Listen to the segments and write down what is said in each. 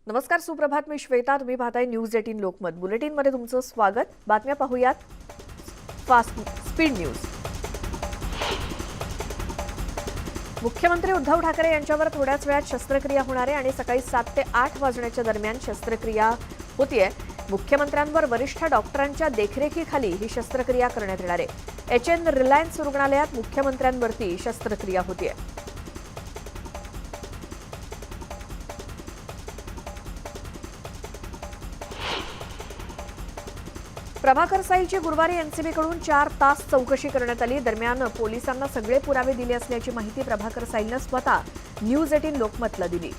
नमस्कार, सुप्रभात. मी श्वेता. तुम्ही पाहताय न्यूज 18 लोकमत. बुलेटिनमध्ये तुमचं स्वागत. बातम्या पाहूयात. Fast speed news. मुख्यमंत्री उद्धव ठाकरे यांच्यावर थोड्याच वेळात शस्त्रक्रिया होणार आहे आणि सकाळी 7 ते 8 वाजण्याच्या दरम्यान शस्त्रक्रिया होतीये. मुख्यमंत्र्यांवर वरिष्ठ डॉक्टरांच्या देखरेखीखाली ही शस्त्रक्रिया करण्यात येणार आहे. HN रिलायन्स रुग्णालयात मुख्यमंत्र्यांवरती शस्त्रक्रिया होतीये. प्रभाकर साईची गुरुवारी एनसीबीकडून 4 तास चौकशी करण्यात आली. दरम्यान पोलिसांना सगळे पुरावे दिले असल्याची माहिती प्रभाकर साईनं स्वतः न्यूज 18 लोकमतला दिली.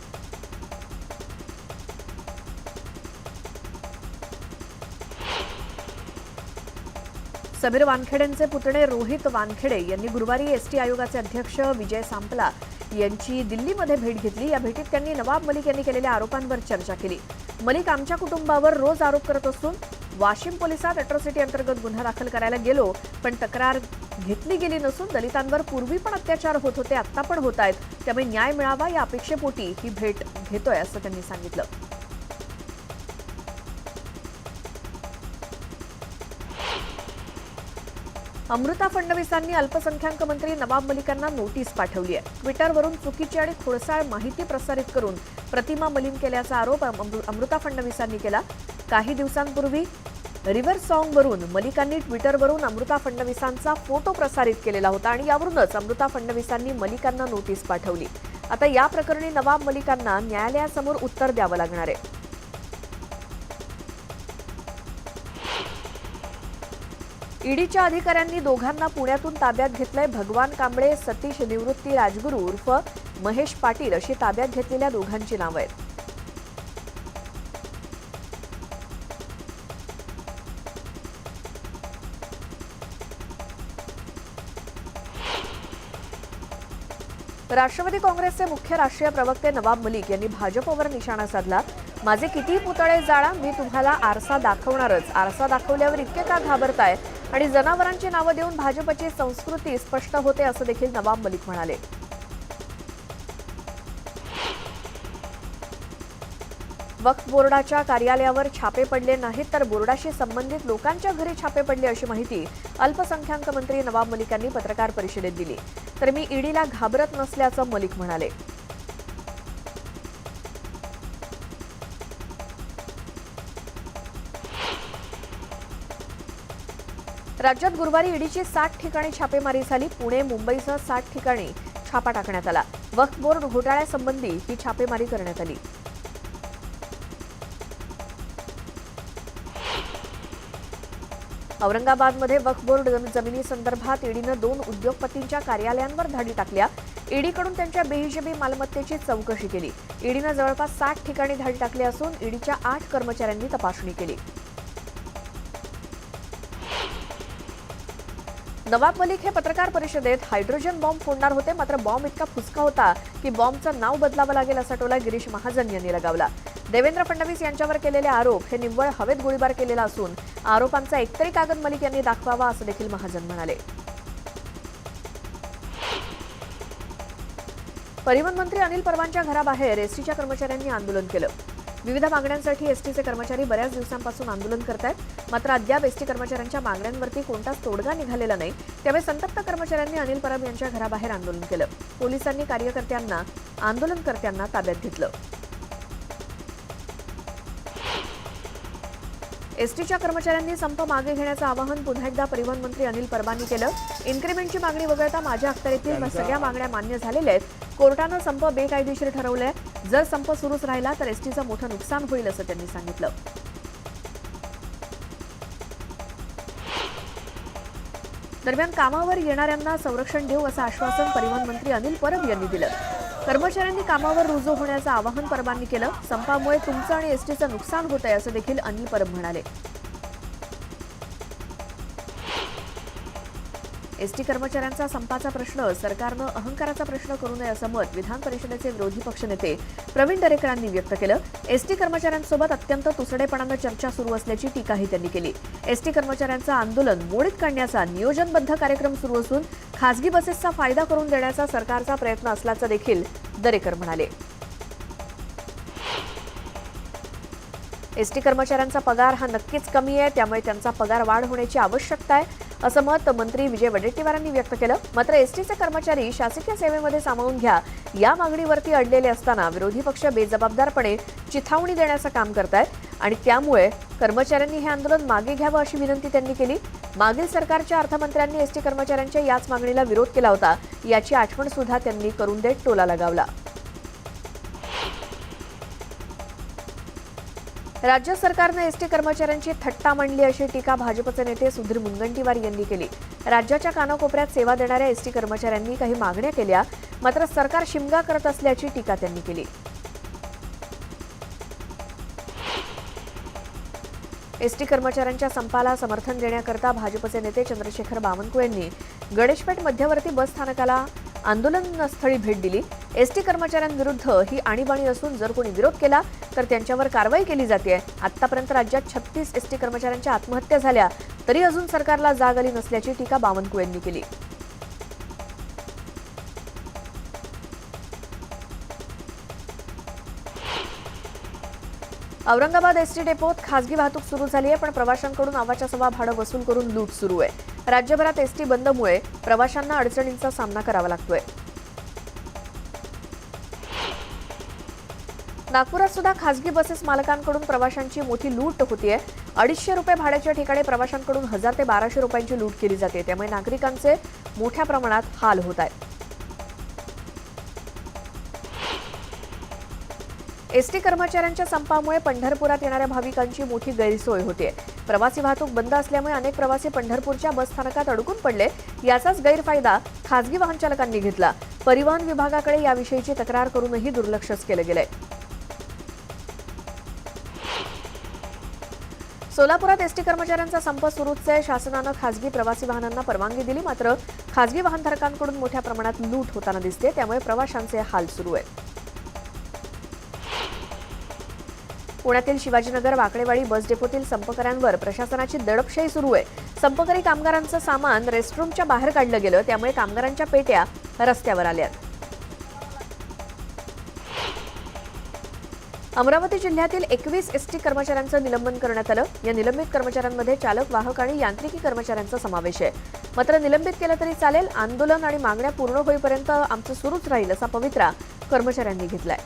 समीर वानखेडेंचे पुतणे रोहित वानखेडे यांनी गुरुवारी एसटी आयोगाचे अध्यक्ष विजय सांपला यांची दिल्लीमध्ये भेट घेतली. या भेटीत त्यांनी नवाब मलिक यांनी केलेल्या आरोपांवर चर्चा केली. मलिक आमच्या कुटुंबावर रोज आरोप करत असून वाशिम पोलिसात अॅट्रॉसिटी अंतर्गत गुन्हा दाखल करायला गेलो, पण तक्रार घेतली गेली नसून दलितांवर पूर्वी पण अत्याचार होत होते, आता पण होत आहेत. त्यामुळे न्याय मिळावा या अपेक्षेपोटी ही भेट घेतोय असं त्यांनी सांगितलं. अमृता फडणवीसांनी अल्पसंख्याक मंत्री नवाब मलिकांना नोटीस पाठवली आहे. ट्विटरवरून चुकीची आणि खोडसाळ माहिती प्रसारित करून प्रतिमा मलिन केल्याचा आरोप अमृता फडणवीसांनी केला. काही दिवसांपूर्वी रिव्हर सॉन्गवरून मलिकांनी ट्विटरवरून अमृता फडणवीसांचा फोटो प्रसारित केलेला होता आणि यावरूनच अमृता फडणवीसांनी मलिकांना नोटीस पाठवली. आता या प्रकरणी नवाब मलिकांना न्यायालयासमोर उत्तर द्यावं लागणार आहे. ईडीच्या अधिकाऱ्यांनी दोघांना पुण्यातून ताब्यात घेतलंय. भगवान कांबळे, सतीश निवृत्ती राजगुरू उर्फ महेश पाटील अशी ताब्यात घेतलेल्या दोघांची नावं आहेत. राष्ट्रवादी काँग्रेसचे मुख्य राष्ट्रीय प्रवक्ते नवाब मलिक यांनी भाजपवर निशाणा साधला. माझे किती पुतळे जाळा, मी तुम्हाला आरसा दाखवणारच. आरसा दाखवल्यावर इतके का घाबरताय आणि जनावरांची नावं देऊन भाजपची संस्कृती स्पष्ट होते असं देखील नवाब मलिक म्हणाले. वक्फ बोर्डाच्या कार्यालयावर छापे पडले नाहीत, तर बोर्डाशी संबंधित लोकांच्या घरी छापे पडले अशी माहिती अल्पसंख्याक मंत्री नवाब मलिक यांनी पत्रकार परिषदेत दिली. तर मी ईडीला घाबरत नसल्याचं मलिक म्हणाले. राज्यात गुरुवारी ईडीची 60 ठिकाणी छापेमारी झाली. पुणे, मुंबईसह 60 ठिकाणी छापा टाकण्यात आला. वक्फ बोर्ड घोटाळ्यासंबंधी ही छापेमारी करण्यात आली. औरंगाबादमध्ये वक्फ बोर्ड जमिनीसंदर्भात ईडीनं 2 उद्योगपतींच्या कार्यालयांवर धाडी टाकल्या. ईडीकडून त्यांच्या बेहिशेबी मालमत्तेची चौकशी केली. ईडीनं जवळपास 60 ठिकाणी धाडी टाकली असून ईडीच्या 8 कर्मचाऱ्यांनी तपासणी केली. नवाब मलिक हे पत्रकार परिषदेत हायड्रोजन बॉम्ब फोडणार होते, मात्र बॉम्ब इतका फुसका होता की बॉम्बचं नाव बदलावं लागेल असा टोला गिरीश महाजन यांनी लगावला. देवेंद्र फडणवीस यांच्यावर केलेले आरोप हे निव्वळ हवेत गोळीबार केलेला असून आरोपांचा एकतरी कागद मलिक यांनी दाखवावा असं देखील महाजन म्हणाले. परिवहन मंत्री अनिल परबांच्या घराबाहेर एसटीच्या कर्मचाऱ्यांनी आंदोलन केलं. विविध मागण्यांसाठी एसटीचे कर्मचारी बऱ्याच दिवसांपासून आंदोलन करतायत, मात्र अद्याप एसटी कर्मचाऱ्यांच्या मागण्यांवरती कोणताच तोडगा निघालेला नाही. त्यामुळे संतप्त कर्मचाऱ्यांनी अनिल परब यांच्या घराबाहेर आंदोलन केलं. पोलिसांनी कार्यकर्त्यांना आंदोलनकर्त्यांना ताब्यात घेतलं. एसटीच्या कर्मचाऱ्यांनी संप मागे घेण्याचं आवाहन पुन्हा एकदा परिवहन मंत्री अनिल परबांनी केलं. इन्क्रिमेंटची मागणी वगळता माझ्या अखत्यारीतील सगळ्या मागण्या मान्य झालेल्या आहेत. कोर्टानं संप बेकायदेशीर ठरवलंय. जर संप सुरूच राहिला तर एसटीचं मोठं नुकसान होईल असं त्यांनी सांगितलं. दरम्यान कामावर येणाऱ्यांना संरक्षण देऊ असं आश्वासन परिवहन मंत्री अनिल परब यांनी दिलं. कर्मचाऱ्यांनी कामावर रुजू होण्याचं आवाहन परबांनी केलं. संपामुळे तुमचं आणि एसटीचं नुकसान होत आहे असं देखील अनिल परब म्हणाले. एसटी कर्मचाऱ्यांचा संपाचा प्रश्न सरकारनं अहंकाराचा प्रश्न करू नये असं मत विधान परिषदेचे विरोधी पक्षनेते प्रवीण दरेकरांनी व्यक्त केलं. एसटी कर्मचाऱ्यांसोबत अत्यंत तुसडेपणानं चर्चा सुरू असल्याची टीकाही त्यांनी केली. एसटी कर्मचाऱ्यांचं आंदोलन मोडीत काढण्याचा नियोजनबद्ध कार्यक्रम सुरू असून खासगी बसेसचा फायदा करून देण्याचा सरकारचा प्रयत्न असल्याचं देखील दरेकर म्हणाले. एसटी कर्मचाऱ्यांचा पगार हा नक्कीच कमी आहे, त्यामुळे त्यांचा पगार वाढ होण्याची आवश्यकता आहे, असं मत मंत्री विजय वडेट्टीवारांनी व्यक्त केलं. मात्र एसटीचे कर्मचारी शासकीय सेवेमध्ये सामावून घ्या या मागणीवरती अडलेले असताना विरोधी पक्ष बेजबाबदारपणे चिथावणी देण्याचं काम करतायत आणि त्यामुळे कर्मचाऱ्यांनी हे आंदोलन मागे घ्यावं अशी विनंती त्यांनी केली. मागील सरकारच्या अर्थमंत्र्यांनी एसटी कर्मचाऱ्यांच्या याच मागणीला विरोध केला होता, याची आठवण सुद्धा त्यांनी करून देत टोला लगावला. राज्य सरकारने एसटी कर्मचाऱ्यांची थट्टा मांडली अशी टीका भाजपचे नेते सुधीर मुनगंटीवार यांनी केली. राज्याच्या कानाकोपऱ्यात सेवा देणाऱ्या एसटी कर्मचाऱ्यांनी काही मागण्या केल्या, मात्र सरकार शिमगा करत असल्याची टीका त्यांनी केली. एसटी कर्मचाऱ्यांच्या संपाला समर्थन देण्याकरता भाजपचे नेते चंद्रशेखर बावनकुळे यांनी गणेशपेठ मध्यवर्ती बस स्थानकाला आंदोलनस्थळी भेट दिली. एसटी कर्मचाऱ्यांविरुद्ध ही आणीबाणी असून जर कोणी विरोध केला तर त्यांच्यावर कारवाई केली जाते. आतापर्यंत राज्यात 36 एसटी कर्मचाऱ्यांच्या आत्महत्या झाल्या तरी अजून सरकारला जाग आली नसल्याची टीका बावनकुळे यांनी केली. औरंगाबाद एसटी डेपोत खासगी वाहतूक सुरू झाली आहे, पण प्रवाशांकडून अवाच्या सवा भाडं वसूल करून लूट सुरू आहे. राज्यभरात एसटी बंदमुळे प्रवाशांना अडचणींचा सामना करावा लागतोय. नागपुरात सुद्धा खासगी बसेस मालकांकडून प्रवाशांची मोठी लूट होतीये. 250 रुपये भाड्याच्या ठिकाणी प्रवाशांकडून 1000 ते 1200 रुपयांची लूट केली जाते. त्यामुळे नागरिकांचे मोठ्या प्रमाणात हाल होत आहेत. एसटी कर्मचाऱ्यांच्या संपामुळे पंढरपुरात येणाऱ्या भाविकांची मोठी गैरसोय होते. प्रवासी वाहतूक बंद असल्यामुळे अनेक प्रवासी पंढरपूरच्या बस स्थानकात अडकून पडले. याचाच गैरफायदा खासगी वाहन चालकांनी घेतला. परिवहन विभागाकडे याविषयीची तक्रार करूनही दुर्लक्षच केलं गेलंय. सोलापुरात एसटी कर्मचाऱ्यांचा संप सुरूच आहे. शासनानं खासगी प्रवासी वाहनांना परवानगी दिली, मात्र खासगी वाहनधारकांकडून मोठ्या प्रमाणात लूट होताना दिसते. त्यामुळे प्रवाशांचे हाल सुरू आहेत. पुण्यातील शिवाजीनगर वाकडेवाडी बस डेपोतील संपकऱ्यांवर प्रशासनाची दडपशाही सुरू आहे. संपकरी कामगारांचं सामान रेस्टरूमच्या बाहेर काढलं गेलं, त्यामुळे कामगारांच्या पेट्या रस्त्यावर आल्यात. अमरावती जिल्ह्यातील 21 एसटी कर्मचाऱ्यांचं निलंबन करण्यात आलं. या निलंबित कर्मचाऱ्यांमध्ये चालक, वाहक आणि यांत्रिकी कर्मचाऱ्यांचा समावेश आहे. मात्र निलंबित केलं तरी चालेल, आंदोलन आणि मागण्या पूर्ण होईपर्यंत आमचं सुरूच राहील असा पवित्रा कर्मचाऱ्यांनी घेतलाय.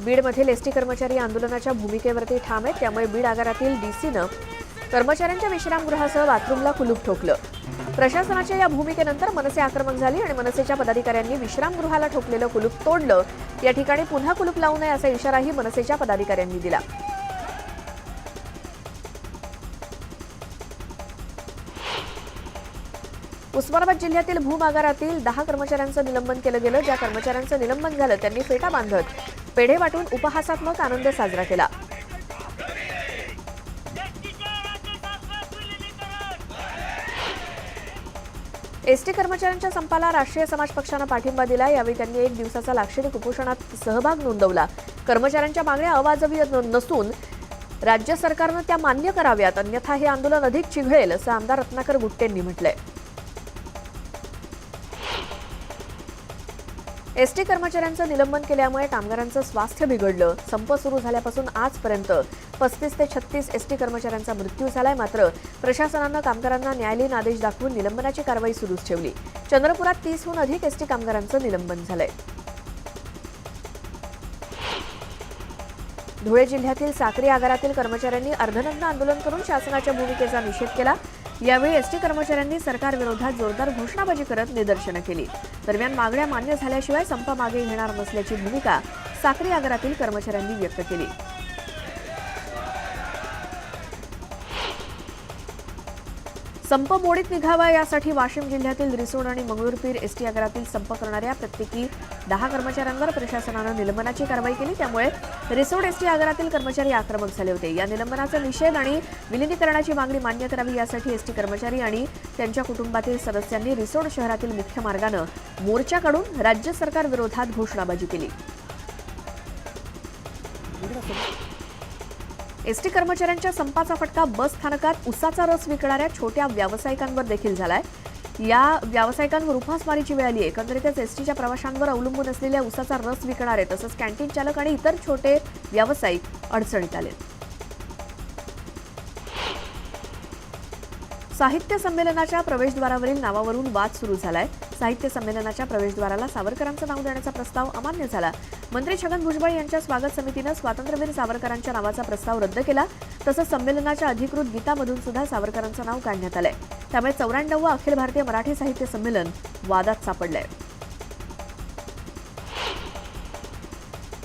बीडमधील एसटी कर्मचारी आंदोलनाच्या भूमिकेवरती ठाम आहेत. त्यामुळे बीड आगारातील डीसीनं कर्मचाऱ्यांच्या विश्रामगृहासह बाथरूमला कुलूप ठोकलं. प्रशासनाच्या या भूमिकेनंतर मनसे आक्रमक झाली आणि मनसेच्या पदाधिकाऱ्यांनी विश्रामगृहाला ठोकलेलं कुलूप तोडलं. या ठिकाणी पुन्हा कुलूप लावू नये असा इशाराही मनसेच्या पदाधिकाऱ्यांनी दिला. उस्मानाबाद जिल्ह्यातील भूम आगारातील 10 कर्मचाऱ्यांचं निलंबन केलं गेलं. ज्या कर्मचाऱ्यांचं निलंबन झालं त्यांनी फेटा बांधत पेढे वाटून उपहासात्मक आनंद साजरा केला. एसटी कर्मचाऱ्यांच्या संपाला राष्ट्रीय समाज पक्षानं पाठिंबा दिला. यावेळी त्यांनी 1 दिवसाचा लाक्षणिक उपोषणात सहभाग नोंदवला. कर्मचाऱ्यांच्या मागण्या अवाजवी नसून राज्य सरकारनं त्या मान्य कराव्यात, अन्यथा हे आंदोलन अधिक चिघळेल असं आमदार रत्नाकर गुट्टेंनी म्हटलंय. एसटी कर्मचाऱ्यांचं निलंबन केल्यामुळे कामगारांचं स्वास्थ्य बिघडलं. संप सुरू झाल्यापासून आजपर्यंत 35 ते 36 एसटी कर्मचाऱ्यांचा मृत्यू झालाय. मात्र प्रशासनानं कामगारांना न्यायालयीन आदेश दाखवून निलंबनाची कारवाई सुरूच ठेवली. चंद्रपुरात 30हून अधिक एसटी कामगारांचं निलंबन झालंय. धुळे जिल्ह्यातील साक्री आगारातील कर्मचाऱ्यांनी अर्धनग्न आंदोलन करून शासनाच्या भूमिकेचा निषेध केला. यावेळी एसटी कर्मचाऱ्यांनी सरकारविरोधात जोरदार घोषणाबाजी करत निदर्शनं केली. दरम्यान मागण्या मान्य झाल्याशिवाय संप मागे घेणार नसल्याची भूमिका साक्री आगारातील कर्मचाऱ्यांनी व्यक्त केली. संप मोडीत निघावा यासाठी वाशिम जिल्ह्यातील रिसोड आणि मंगळूरपीर एसटी आगारातील संप करणाऱ्या प्रत्येकी 10 कर्मचाऱ्यांवर प्रशासनानं निलंबनाची कारवाई केली. त्यामुळे रिसोड एसटी आगारातील कर्मचारी आक्रमक झाले होते. या निलंबनाचा निषेध आणि विलिनीकरणाची मागणी मान्य करावी यासाठी एसटी कर्मचारी आणि त्यांच्या कुटुंबातील सदस्यांनी रिसोड शहरातील मुख्य मार्गानं मोर्चा काढून राज्य सरकार विरोधात घोषणाबाजी केली. एसटी कर्मचाऱ्यांच्या संपाचा फटका बस स्थानकात उसाचा रस विकणाऱ्या छोट्या व्यावसायिकांवर देखील झालाय. या व्यावसायिकांवर उपासमारीची वेळ आली आहे. एकंदरीतच एसटीच्या प्रवाशांवर अवलंबून असलेल्या उसाचा रस विकणारे तसंच कॅन्टीन चालक आणि इतर छोटे व्यावसायिक अडचणीत आले. साहित्य संमेलनाच्या प्रवेशद्वारावरील नावावरून वाद सुरू झालाय. साहित्य संमेलनाच्या प्रवेशद्वाराला सावरकरांचं नाव देण्याचा प्रस्ताव अमान्य झाला. मंत्री छगन भुजबळ यांच्या स्वागत समितीनं स्वातंत्र्यवीर सावरकरांच्या नावाचा प्रस्ताव रद्द केला. तसंच संमेलनाच्या अधिकृत गीतामधून सुद्धा सावरकरांचं नाव काढण्यात आलंय. त्यामुळे 94वे अखिल भारतीय मराठी साहित्य संमेलन वादात सापडलंय.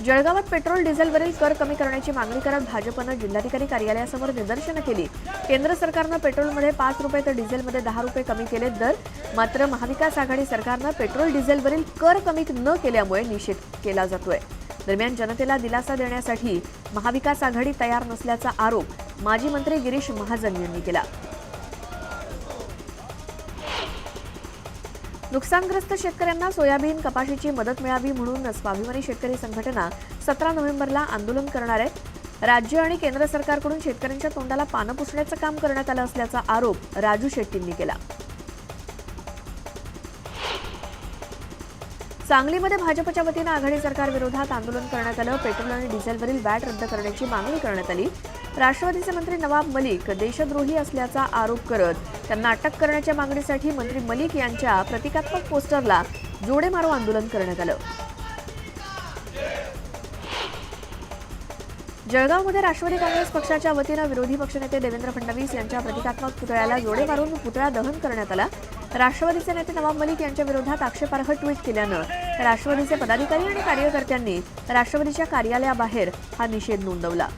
जळगावात पेट्रोल डिझेलवरील कर कमी करण्याची मागणी करत भाजपनं जिल्हाधिकारी कार्यालयासमोर निदर्शनं केली. केंद्र सरकारनं पेट्रोलमध्ये 5 रुपये तर डिझेलमध्ये 10 रुपये कमी केले दर. मात्र महाविकास आघाडी सरकारनं पेट्रोल डिझेलवरील कर कमी न केल्यामुळे निषेध केला जातोय. दरम्यान जनतेला दिलासा देण्यासाठी महाविकास आघाडी तयार नसल्याचा आरोप माजी मंत्री गिरीश महाजन यांनी केला. नुकसानग्रस्त शेतकऱ्यांना सोयाबीन कपाशीची मदत मिळावी म्हणून स्वाभिमानी शेतकरी संघटना 17 नोव्हेंबरला आंदोलन करणार आहे. राज्य आणि केंद्र सरकारकडून शेतकऱ्यांच्या तोंडाला पानं पुसण्याचं काम करण्यात आलं असल्याचा आरोप राजू शेट्टींनी केला. सांगलीमध्ये भाजपच्या वतीनं आघाडी सरकार विरोधात आंदोलन करण्यात आलं. पेट्रोल आणि डिझेलवरील वॅट रद्द करण्याची मागणी करण्यात आली. राष्ट्रवादीचे मंत्री नवाब मलिक देशद्रोही असल्याचा आरोप करत त्यांना अटक करण्याच्या मागणीसाठी मंत्री मलिक यांच्या प्रतिकात्मक पोस्टरला जोडे मारो आंदोलन करण्यात आलं. जळगावमध्ये राष्ट्रवादी काँग्रेस पक्षाच्या वतीनं विरोधी पक्षनेते देवेंद्र फडणवीस यांच्या प्रतिकात्मक पुतळ्याला जोडे मारून पुतळा दहन करण्यात आला. राष्ट्रवादीचे नेते नवाब मलिक यांच्या विरोधात आक्षेपार्ह ट्विट केल्यानं राष्ट्रवादीचे पदाधिकारी आणि कार्यकर्त्यांनी राष्ट्रवादीच्या कार्यालयाबाहेर हा निषेध नोंदवला.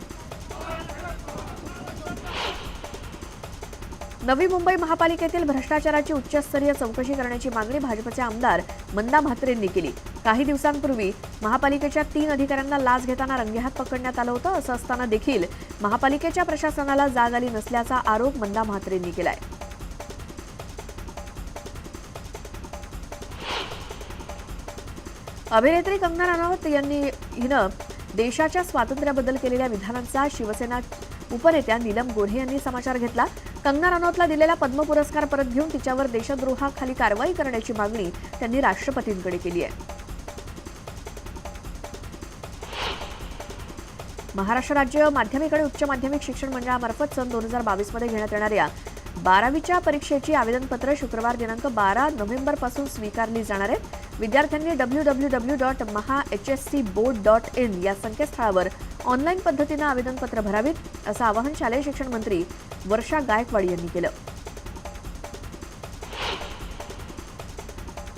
नवी मुंबई महापालिकेतील भ्रष्टाचाराची उच्चस्तरीय चौकशी करण्याची मागणी भाजपचे आमदार मंदा म्हात्रेंनी केली. काही दिवसांपूर्वी महापालिकेच्या 3 अधिकाऱ्यांना लाच घेताना रंगेहात पकडण्यात आलं होतं. असं असताना देखील महापालिकेच्या प्रशासनाला जाग आली नसल्याचा आरोप मंदा म्हात्रेंनी केलाय. अभिनेत्री कंगना रनौत हिनं देशाच्या स्वातंत्र्याबद्दल केलेल्या विधानांचा शिवसेना उपनेत्या नीलम गोऱ्हे यांनी समाचार घेतला. कंगना रनौतला दिलेला पद्म पुरस्कार परत घेऊन तिच्यावर देशद्रोहाखाली कारवाई करण्याची मागणी त्यांनी राष्ट्रपतींकडे केली आहे. महाराष्ट्र राज्य माध्यमिक आणि उच्च माध्यमिक शिक्षण मंडळामार्फत सन 2022 मध्ये घेण्यात येणाऱ्या 12वीच्या परीक्षेची आवेदनपत्र शुक्रवार दिनांक 12 नोव्हेंबरपासून स्वीकारली जाणार आहेत. विद्यार्थ्यांनी www.mahscboard.in या संकेतस्थळावर ऑनलाईन पद्धतीनं आवेदनपत्र भरावीत, असं आवाहन शालेय शिक्षण मंत्री वर्षा गायकवाड यांनी केलं.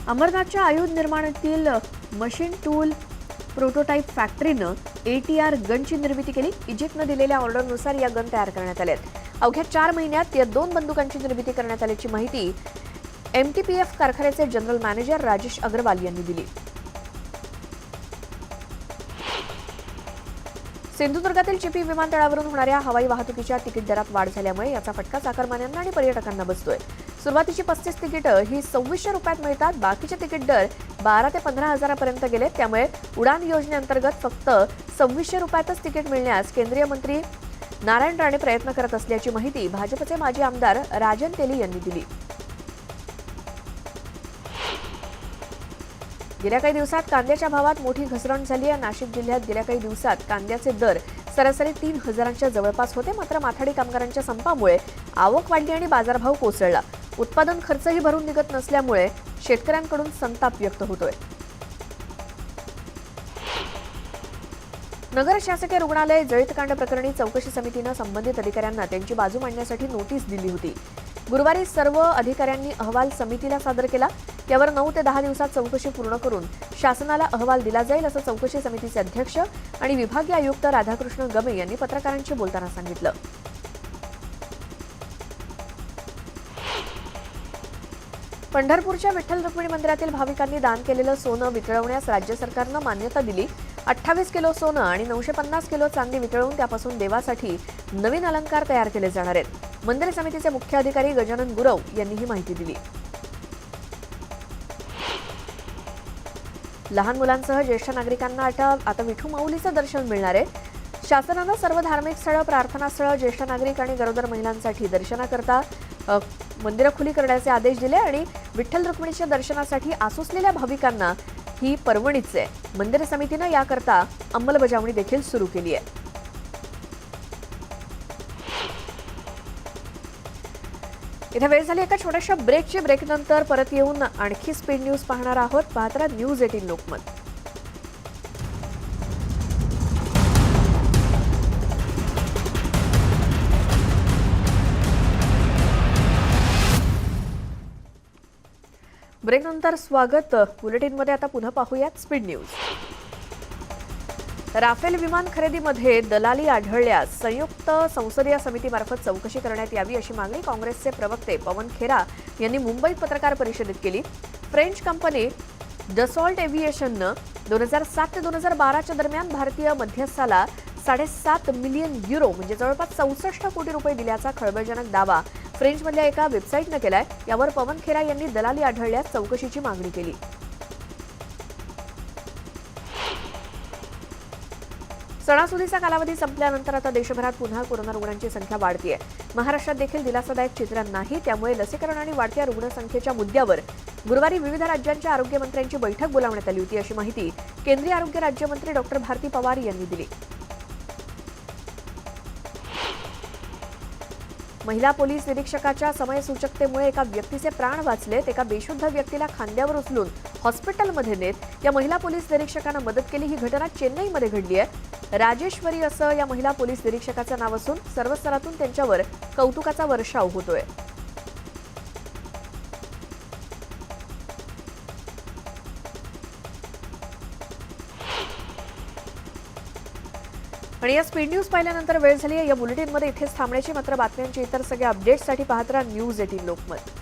अमरनाथच्या आयुध निर्माणातील मशीन टूल प्रोटोटाईप फॅक्टरीनं ATR गनची निर्मिती केली. इजिप्तनं दिलेल्या ऑर्डरनुसार या गन तयार करण्यात आल्या आहेत. अवघ्या 4 महिन्यात या 2 बंदुकांची निर्मिती करण्यात आल्याची माहिती MTPF कारखान्याचे जनरल मॅनेजर राजेश अग्रवाल यांनी दिली. सिंधुदुर्गातील चिपी विमानतळावरून होणाऱ्या हवाई वाहतुकीच्या तिकीट दरात वाढ झाल्यामुळे याचा फटका चाकरमान्यांना आणि पर्यटकांना बसतोय. सुरुवातीची 35 तिकीटं ही 2600 रुपयात मिळतात. बाकीचे तिकीट दर 12 ते 15 हजारापर्यंत गेले. त्यामुळे उडान योजनेअंतर्गत फक्त 2600 रुपयातच तिकीट मिळण्यास केंद्रीय मंत्री नारायण राणे प्रयत्न करत असल्याची माहिती भाजपचे माजी आमदार राजन तेली यांनी दिली. गेल्या काही दिवसात कांद्याच्या भावात मोठी घसरण झाली आहे. नाशिक जिल्ह्यात गेल्या काही दिवसात कांद्याचे दर सरासरी 3000च्या जवळपास होते. मात्र माथाडी कामगारांच्या संपामुळे आवक वाढली आणि बाजारभाव कोसळला. उत्पादन खर्चही भरून निघत नसल्यामुळे शेतकऱ्यांकडून संताप व्यक्त होतोय. नगर शासकीय रुग्णालय जळीतकांड प्रकरणी चौकशी समितीनं संबंधित अधिकाऱ्यांना त्यांची बाजू मांडण्यासाठी नोटीस दिली होती. गुरुवारी सर्व अधिकाऱ्यांनी अहवाल समितीला सादर केला. यावर 9 ते 10 दिवसात चौकशी पूर्ण करून शासनाला अहवाल दिला जाईल, असं चौकशी समितीचे अध्यक्ष आणि विभागीय आयुक्त राधाकृष्ण गमे यांनी पत्रकारांशी बोलताना सांगितलं. पंढरपूरच्या विठ्ठल रुक्मिणी मंदिरातील भाविकांनी दान केलेलं सोनं वितळवण्यास राज्य सरकारनं मान्यता दिली. 28 किलो सोनं आणि 950 किलो चांदी वितळवून त्यापासून देवासाठी नवीन अलंकार तयार केले जाणार आहेत. मंदिर समितीचे मुख्य अधिकारी गजानन गुरव यांनी ही माहिती दिली. लहान मुलांसह ज्येष्ठ नागरिकांना आता विठू माऊलीचं दर्शन मिळणार आहे. शासनानं सर्व धार्मिक स्थळं, प्रार्थनास्थळं, ज्येष्ठ नागरिक आणि गरोदर महिलांसाठी दर्शनाकरता मंदिरं खुली करण्याचे आदेश दिले आणि विठ्ठल रुक्मिणीच्या दर्शनासाठी आसुसलेल्या भाविकांना ही पर्वणीच आहे. मंदिर समितीनं याकरता अंमलबजावणी देखील सुरू केली आहे. इथे वेळ झाली एका छोट्याशा ब्रेकची. ब्रेकनंतर परत येऊन आणखी स्पीड न्यूज पाहणार आहोत. पाहत राहा न्यूज 18 लोकमत. ब्रेकनंतर स्वागत. बुलेटिनमध्ये आता पुन्हा पाहूयात स्पीड न्यूज. राफेल विमान खरेदीमध्ये दलाली आढळल्यास संयुक्त संसदीय समितीमार्फत चौकशी करण्यात यावी अशी मागणी काँग्रेसचे प्रवक्ते पवन खेरा यांनी मुंबईत पत्रकार परिषदेत केली. फ्रेंच कंपनी डसॉल्ट एव्हिएशननं 2007 ते 2012च्या दरम्यान भारतीय मध्यस्थाला 7.5 मिलियन युरो म्हणजे जवळपास 64 कोटी रुपये दिल्याचा खळबळजनक दावा फ्रेंचमधल्या एका वेबसाईटनं केलाय. यावर पवन खेरा यांनी दलाली आढळल्यास चौकशीची मागणी केली. सणासुदीचा कालावधी संपल्यानंतर आता देशभरात पुन्हा कोरोना रुग्णांची संख्या वाढतीये. महाराष्ट्रात देखील दिलासादायक चित्र नाही. त्यामुळे लसीकरण आणि वाढत्या रुग्णसंख्येच्या मुद्द्यावर गुरुवारी विविध राज्यांच्या आरोग्यमंत्र्यांची बैठक बोलावण्यात आली होती अशी माहिती केंद्रीय आरोग्य राज्यमंत्री डॉक्टर भारती पवार यांनी दिली. महिला पोलीस निरीक्षकाच्या समयसूचकतेमुळे एका व्यक्तीचे प्राण वाचलेत. एका बेशुद्ध व्यक्तीला खांद्यावर उचलून हॉस्पिटलमध्ये नेत या महिला पोलीस निरीक्षकानं मदत केली. ही घटना चेन्नईमध्ये घडली आहे. राजेश्वरी असं या महिला पोलीस निरीक्षकाचं नाव असून सर्व स्तरातून त्यांच्यावर कौतुकाचा वर्षाव होतोय. आणि या स्पीड न्यूज पाहिल्यानंतर वेळ झाली आहे या बुलेटिनमध्ये इथेच थांबण्याची. मात्र बातम्यांची इतर सगळ्या अपडेट्ससाठी पाहत राहा न्यूज 18 लोकमत.